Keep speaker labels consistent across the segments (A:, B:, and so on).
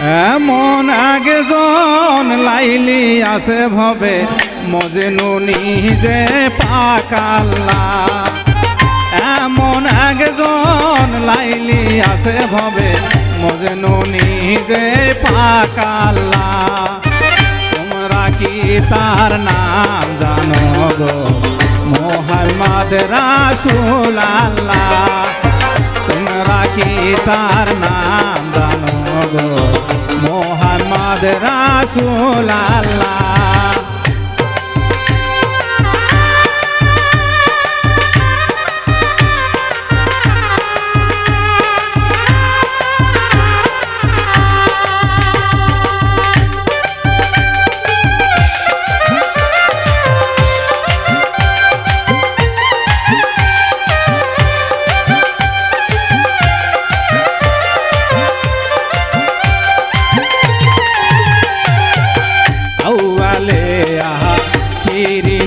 A: এমন একজন লাইলি আছে ভবে মজনু নিজে পাক আল্লাহ। এমন একজন লাইলি আছে ভবে মজনু নিজে পাক আল্লাহ। তোমরা কি তার নাম জানো গো মুহাম্মদ রাসূল আল্লাহ? তোমরা কি তার নাম জানো গো মুহাম্মদ রাসূল আল্লাহ?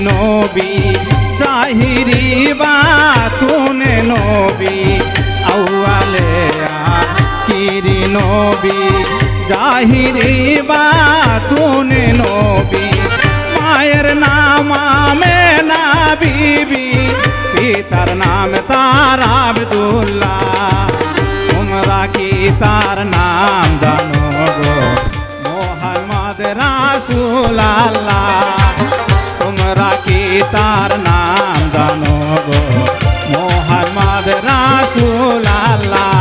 A: নবী জাহিরি বাতুনে নবী আউয়ালে আখিরি নবী জাহিরি বাতুনে নবী। মায়ের নাম আমেনা বিবি, পিতার নাম তার আব্দুল্লাহ। তোমরা কি তার নাম জানো গো মুহাম্মদ রাসূল আল্লাহ? তোমরা কি তার নাম জানো গো মুহাম্মদ রাসূল আল্লাহ?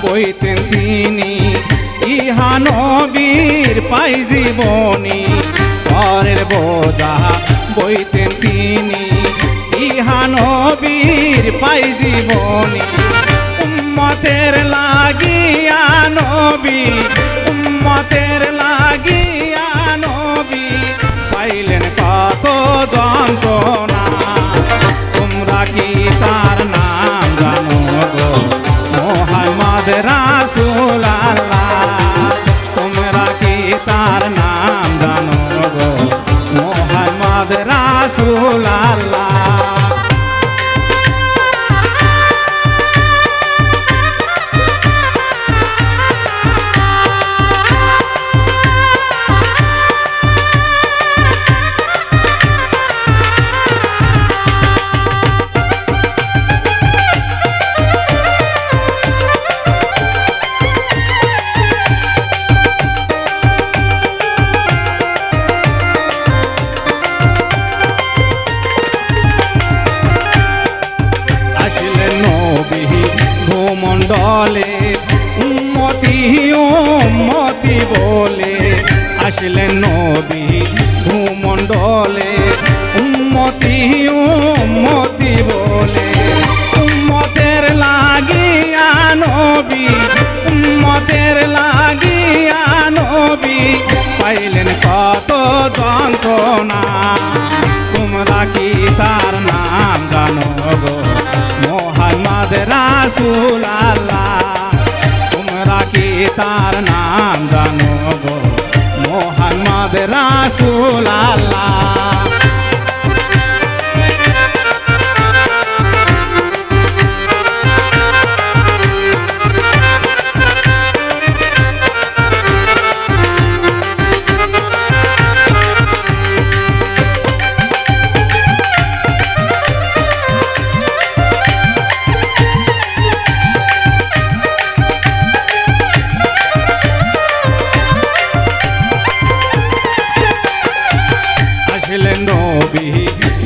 A: বইতেন তিনি ইহা নবীর পাই জীবনী। পরের বোঝা বইতেন তিনি ইহা নবীর পাই জীবনী। উম্মতের লাগিয়া নবী, উম্মতের লাগিয়া নবী পাইলেন কত যন্ত্রণা। তোমরা কি তার নাম জানো গো মুহাম্মদ রাসূল আল্লাহ? তোমরা কি তার নাম জানো গো মুহাম্মদ রাসূল আল্লাহ? ভূমণ্ডলে উম্মতি উম্মতি বলে আসলেন নবী। ভূমণ্ডলে উম্মতি উম্মতি বলে উম্মতের লাগিয়া নবী, উম্মতের লাগিয়া নবী পাইলেন কত যন্ত্রণা। তোমরা কি তার নাম জানো গো মুহাম্মদ রাসূল আল্লাহ? তোমরা কি তার নাম জানো গো মুহাম্মদ রাসূল আল্লাহ?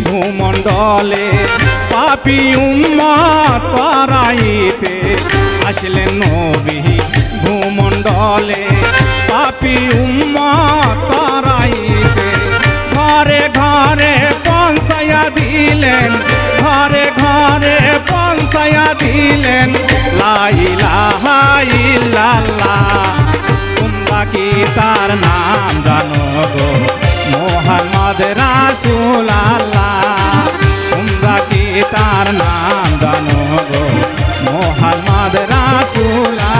A: ভূমণ্ডলে পাপী উম্মত তারাইতে আসলেন নবী। ভূমণ্ডলে পাপী উম্মত তারাইতে ঘরে ঘরে পৌঁছায়া দিলেন, ঘরে ঘরে পৌঁছায়া দিলেন লা ইলাহা ইলাহা ইল্লাল্লাহ তোমরা কি তার নাম জানো গো মোহাম্মদ রাসূলুল্লাহ তোমরা কি তার নাম জানো গো মোহাম্মদ রাসূলুল্লাহ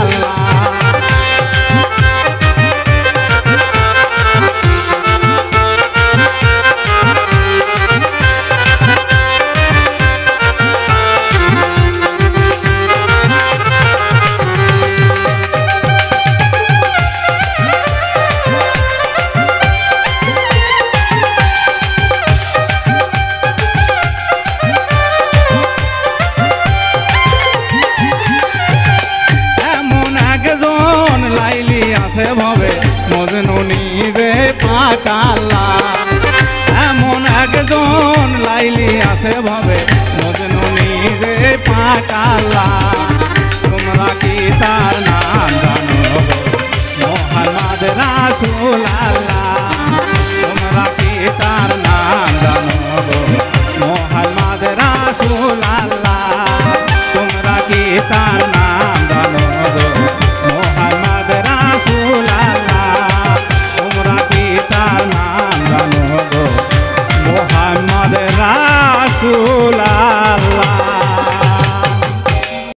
A: ভাবে মজনু নিজে পাকালা এমন একজন লাইলি আছে ভাবে মজনু নিজে পাকালা তোমরা কি তার নাম জানো মোহাম্মদ রাসূলুল্লাহ